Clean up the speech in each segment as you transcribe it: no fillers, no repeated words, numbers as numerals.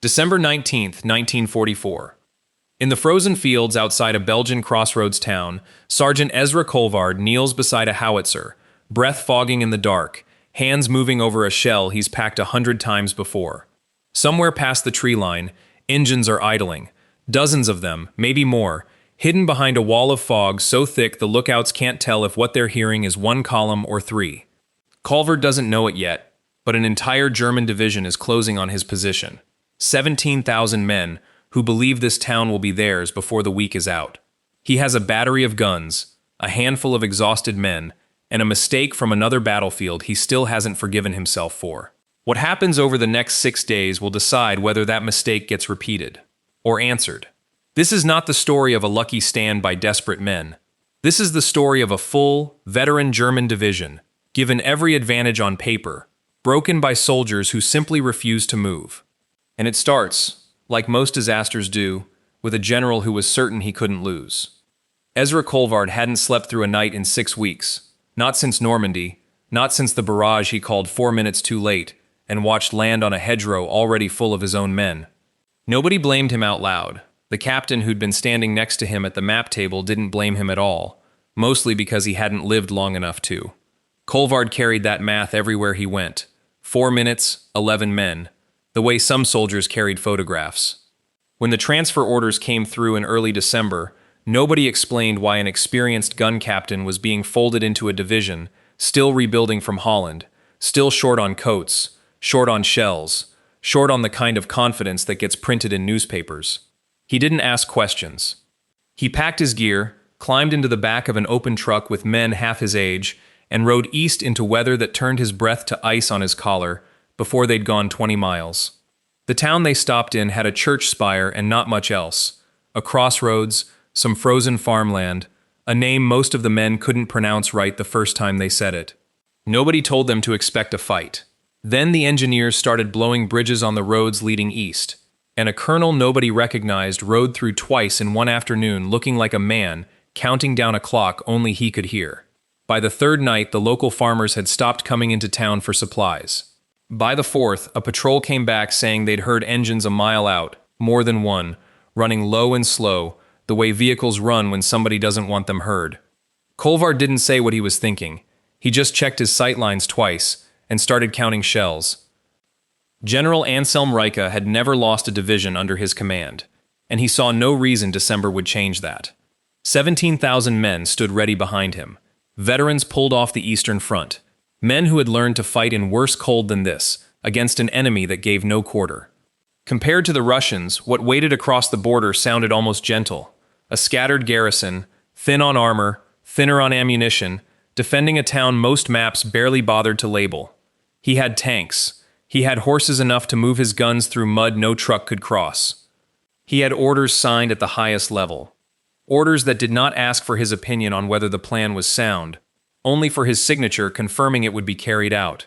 December 19th, 1944. In the frozen fields outside a Belgian crossroads town, Sergeant Ezra Colvard kneels beside a howitzer, breath fogging in the dark, hands moving over a shell he's packed 100 times before. Somewhere past the tree line, engines are idling. Dozens of them, maybe more, hidden behind a wall of fog so thick the lookouts can't tell if what they're hearing is one column or three. Colvard doesn't know it yet, but an entire German division is closing on his position. 17,000 men who believe this town will be theirs before the week is out. He has a battery of guns, a handful of exhausted men, and a mistake from another battlefield he still hasn't forgiven himself for. What happens over the next 6 days will decide whether that mistake gets repeated or answered. This is not the story of a lucky stand by desperate men. This is the story of a full, veteran German division, given every advantage on paper, broken by soldiers who simply refuse to move. And it starts, like most disasters do, with a general who was certain he couldn't lose. Ezra Colvard hadn't slept through a night in 6 weeks, not since Normandy, not since the barrage he called 4 minutes too late and watched land on a hedgerow already full of his own men. Nobody blamed him out loud. The captain who'd been standing next to him at the map table didn't blame him at all, mostly because he hadn't lived long enough to. Colvard carried that math everywhere he went. 4 minutes, 11 men. The way some soldiers carried photographs. When the transfer orders came through in early December, nobody explained why an experienced gun captain was being folded into a division, still rebuilding from Holland, still short on coats, short on shells, short on the kind of confidence that gets printed in newspapers. He didn't ask questions. He packed his gear, climbed into the back of an open truck with men half his age, and rode east into weather that turned his breath to ice on his collar before they'd gone 20 miles. The town they stopped in had a church spire and not much else. A crossroads, some frozen farmland, a name most of the men couldn't pronounce right the first time they said it. Nobody told them to expect a fight. Then the engineers started blowing bridges on the roads leading east, and a colonel nobody recognized rode through twice in one afternoon looking like a man, counting down a clock only he could hear. By the third night, the local farmers had stopped coming into town for supplies. By the fourth, a patrol came back saying they'd heard engines a mile out, more than one, running low and slow, the way vehicles run when somebody doesn't want them heard. Colvard didn't say what he was thinking. He just checked his sight lines twice and started counting shells. General Anselm Reich had never lost a division under his command, and he saw no reason December would change that. 17,000 men stood ready behind him. Veterans pulled off the Eastern Front. Men who had learned to fight in worse cold than this, against an enemy that gave no quarter. Compared to the Russians, what waited across the border sounded almost gentle. A scattered garrison, thin on armor, thinner on ammunition, defending a town most maps barely bothered to label. He had tanks. He had horses enough to move his guns through mud no truck could cross. He had orders signed at the highest level. Orders that did not ask for his opinion on whether the plan was sound, only for his signature confirming it would be carried out.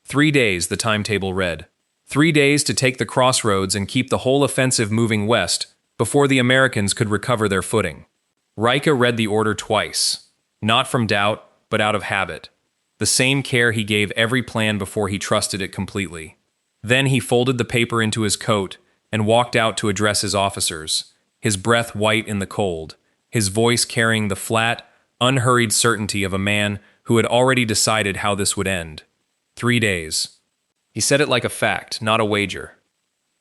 3 days, the timetable read. 3 days to take the crossroads and keep the whole offensive moving west before the Americans could recover their footing. Reich read the order twice, not from doubt, but out of habit. The same care he gave every plan before he trusted it completely. Then he folded the paper into his coat and walked out to address his officers, his breath white in the cold, his voice carrying the flat, unhurried certainty of a man who had already decided how this would end. 3 days. He said it like a fact, not a wager.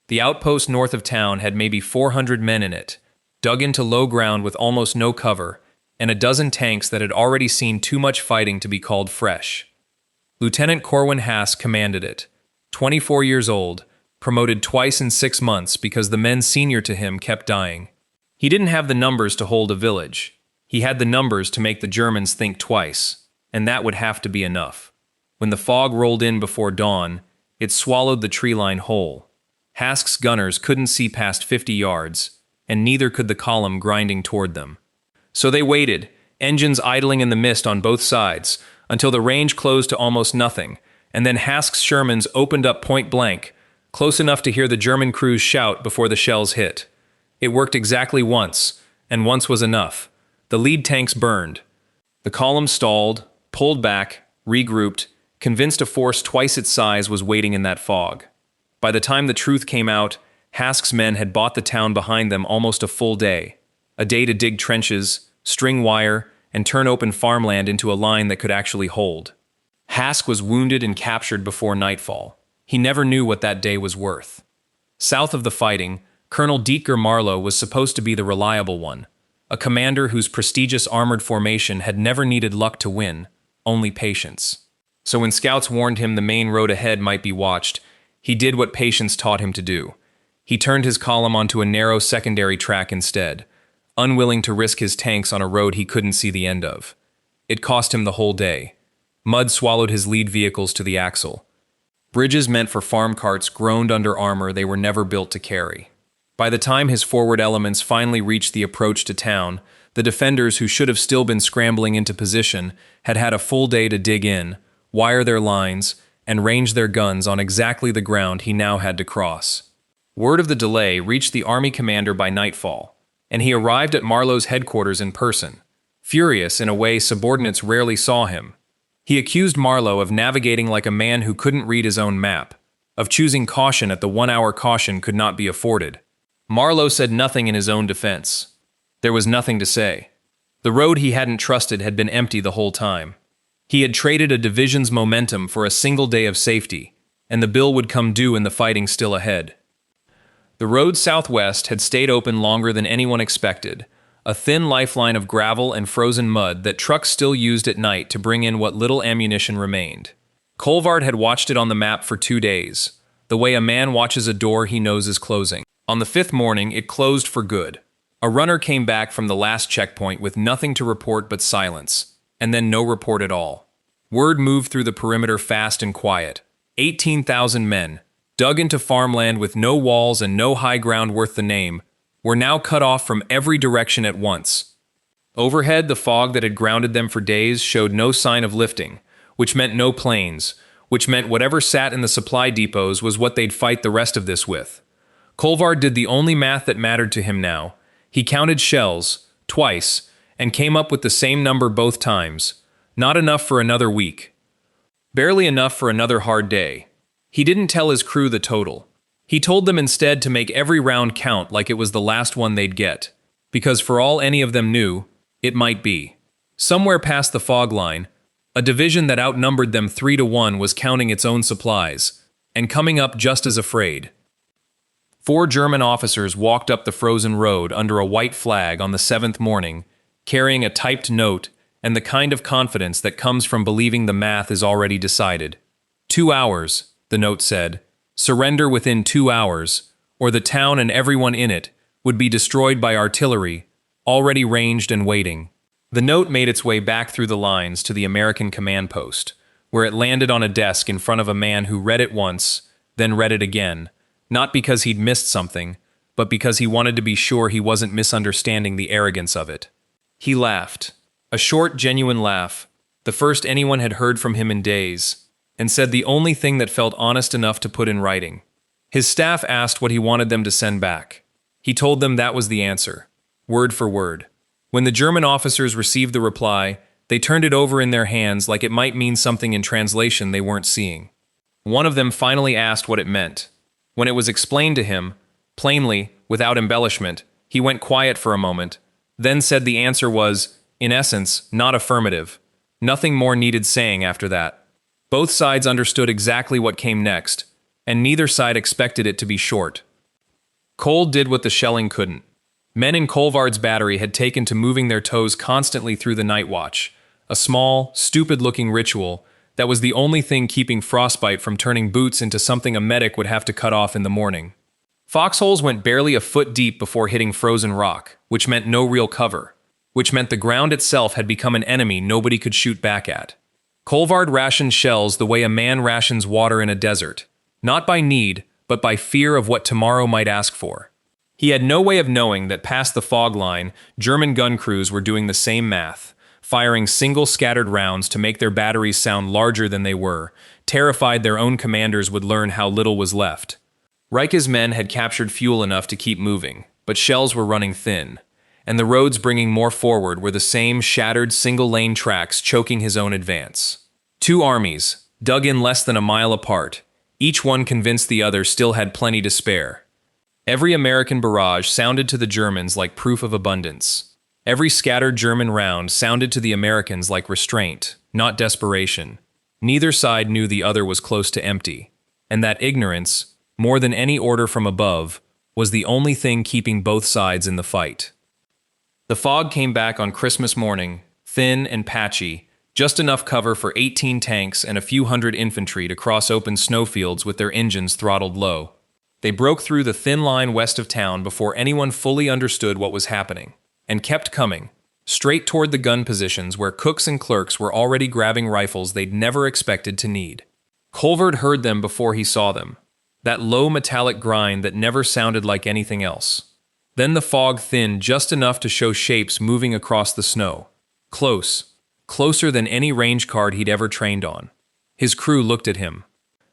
The outpost north of town had maybe 400 men in it, dug into low ground with almost no cover, and a dozen tanks that had already seen too much fighting to be called fresh. Lieutenant Corwin Haas commanded it, 24 years old, promoted twice in 6 months because the men senior to him kept dying. He didn't have the numbers to hold a village. He had the numbers to make the Germans think twice, and that would have to be enough. When the fog rolled in before dawn, it swallowed the tree line whole. Hask's gunners couldn't see past 50 yards, and neither could the column grinding toward them. So they waited, engines idling in the mist on both sides, until the range closed to almost nothing, and then Hask's Shermans opened up point blank, close enough to hear the German crews shout before the shells hit. It worked exactly once, and once was enough. The lead tanks burned. The column stalled, pulled back, regrouped, convinced a force twice its size was waiting in that fog. By the time the truth came out, Hask's men had bought the town behind them almost a full day. A day to dig trenches, string wire, and turn open farmland into a line that could actually hold. Hask was wounded and captured before nightfall. He never knew what that day was worth. South of the fighting, Colonel Dietger Marlowe was supposed to be the reliable one, a commander whose prestigious armored formation had never needed luck to win, only patience. So when scouts warned him the main road ahead might be watched, he did what patience taught him to do. He turned his column onto a narrow secondary track instead, unwilling to risk his tanks on a road he couldn't see the end of. It cost him the whole day. Mud swallowed his lead vehicles to the axle. Bridges meant for farm carts groaned under armor they were never built to carry. By the time his forward elements finally reached the approach to town, the defenders who should have still been scrambling into position had had a full day to dig in, wire their lines, and range their guns on exactly the ground he now had to cross. Word of the delay reached the army commander by nightfall, and he arrived at Marlowe's headquarters in person, furious in a way subordinates rarely saw him. He accused Marlowe of navigating like a man who couldn't read his own map, of choosing caution at the 1 hour caution could not be afforded. Marlowe said nothing in his own defense. There was nothing to say. The road he hadn't trusted had been empty the whole time. He had traded a division's momentum for a single day of safety, and the bill would come due in the fighting still ahead. The road southwest had stayed open longer than anyone expected, a thin lifeline of gravel and frozen mud that trucks still used at night to bring in what little ammunition remained. Kolvard had watched it on the map for 2 days, the way a man watches a door he knows is closing. On the 5th morning, it closed for good. A runner came back from the last checkpoint with nothing to report but silence, and then no report at all. Word moved through the perimeter fast and quiet. 18,000 men, dug into farmland with no walls and no high ground worth the name, were now cut off from every direction at once. Overhead, the fog that had grounded them for days showed no sign of lifting, which meant no planes, which meant whatever sat in the supply depots was what they'd fight the rest of this with. Kolvard did the only math that mattered to him now. He counted shells, twice, and came up with the same number both times. Not enough for another week. Barely enough for another hard day. He didn't tell his crew the total. He told them instead to make every round count like it was the last one they'd get, because for all any of them knew, it might be. Somewhere past the fog line, a division that outnumbered them 3-1 was counting its own supplies, and coming up just as afraid. 4 German officers walked up the frozen road under a white flag on the 7th morning, carrying a typed note and the kind of confidence that comes from believing the math is already decided. 2 hours, the note said. Surrender within 2 hours, or the town and everyone in it would be destroyed by artillery, already ranged and waiting. The note made its way back through the lines to the American command post, where it landed on a desk in front of a man who read it once, then read it again, not because he'd missed something, but because he wanted to be sure he wasn't misunderstanding the arrogance of it. He laughed, a short, genuine laugh, the first anyone had heard from him in days, and said the only thing that felt honest enough to put in writing. His staff asked what he wanted them to send back. He told them that was the answer, word for word. When the German officers received the reply, they turned it over in their hands like it might mean something in translation they weren't seeing. One of them finally asked what it meant. When it was explained to him, plainly, without embellishment, he went quiet for a moment, then said the answer was, in essence, not affirmative. Nothing more needed saying after that. Both sides understood exactly what came next, and neither side expected it to be short. Cole did what the shelling couldn't. Men in Kolvard's battery had taken to moving their toes constantly through the night watch, a small, stupid-looking ritual that was the only thing keeping frostbite from turning boots into something a medic would have to cut off in the morning. Foxholes went barely a foot deep before hitting frozen rock, which meant no real cover, which meant the ground itself had become an enemy nobody could shoot back at. Kolvard rationed shells the way a man rations water in a desert, not by need, but by fear of what tomorrow might ask for. He had no way of knowing that past the fog line, German gun crews were doing the same math, firing single scattered rounds to make their batteries sound larger than they were, terrified their own commanders would learn how little was left. Reich's men had captured fuel enough to keep moving, but shells were running thin, and the roads bringing more forward were the same shattered single-lane tracks choking his own advance. 2 armies, dug in less than a mile apart, each one convinced the other still had plenty to spare. Every American barrage sounded to the Germans like proof of abundance. Every scattered German round sounded to the Americans like restraint, not desperation. Neither side knew the other was close to empty, and that ignorance, more than any order from above, was the only thing keeping both sides in the fight. The fog came back on Christmas morning, thin and patchy, just enough cover for 18 tanks and a few hundred infantry to cross open snowfields with their engines throttled low. They broke through the thin line west of town before anyone fully understood what was happening, and kept coming, straight toward the gun positions where cooks and clerks were already grabbing rifles they'd never expected to need. Colvard heard them before he saw them, that low metallic grind that never sounded like anything else. Then the fog thinned just enough to show shapes moving across the snow. Closer than any range card he'd ever trained on. His crew looked at him.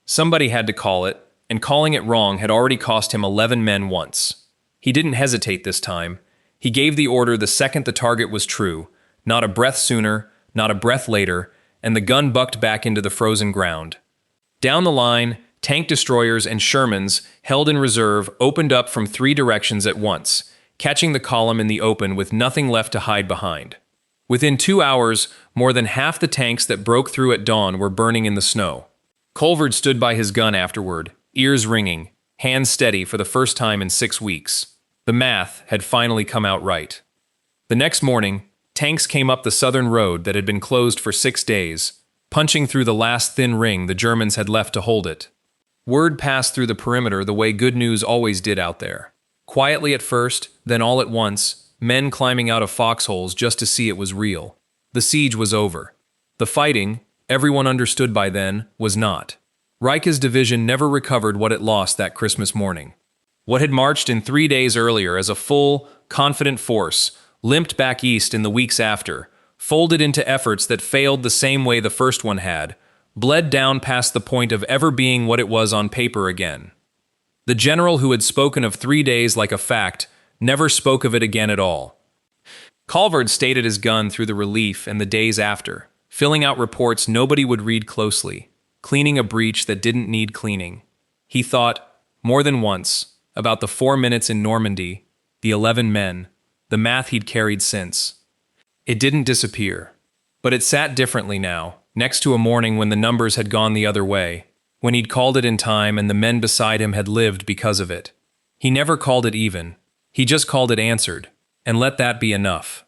Somebody had to call it, and calling it wrong had already cost him 11 men once. He didn't hesitate this time. He gave the order the second the target was true, not a breath sooner, not a breath later, and the gun bucked back into the frozen ground. Down the line, tank destroyers and Shermans, held in reserve, opened up from 3 directions at once, catching the column in the open with nothing left to hide behind. Within 2 hours, more than half the tanks that broke through at dawn were burning in the snow. Colvard stood by his gun afterward, ears ringing, hands steady for the first time in 6 weeks. The math had finally come out right. The next morning, tanks came up the southern road that had been closed for 6 days, punching through the last thin ring the Germans had left to hold it. Word passed through the perimeter the way good news always did out there. Quietly at first, then all at once, men climbing out of foxholes just to see it was real. The siege was over. The fighting, everyone understood by then, was not. Reich's division never recovered what it lost that Christmas morning. What had marched in 3 days earlier as a full, confident force, limped back east in the weeks after, folded into efforts that failed the same way the first one had, bled down past the point of ever being what it was on paper again. The general who had spoken of 3 days like a fact never spoke of it again at all. Colvard stayed at his gun through the relief and the days after, filling out reports nobody would read closely, cleaning a breach that didn't need cleaning. He thought, more than once, about the 4 minutes in Normandy, the 11 men, the math he'd carried since. It didn't disappear, but it sat differently now, next to a morning when the numbers had gone the other way, when he'd called it in time and the men beside him had lived because of it. He never called it even. He just called it answered, and let that be enough.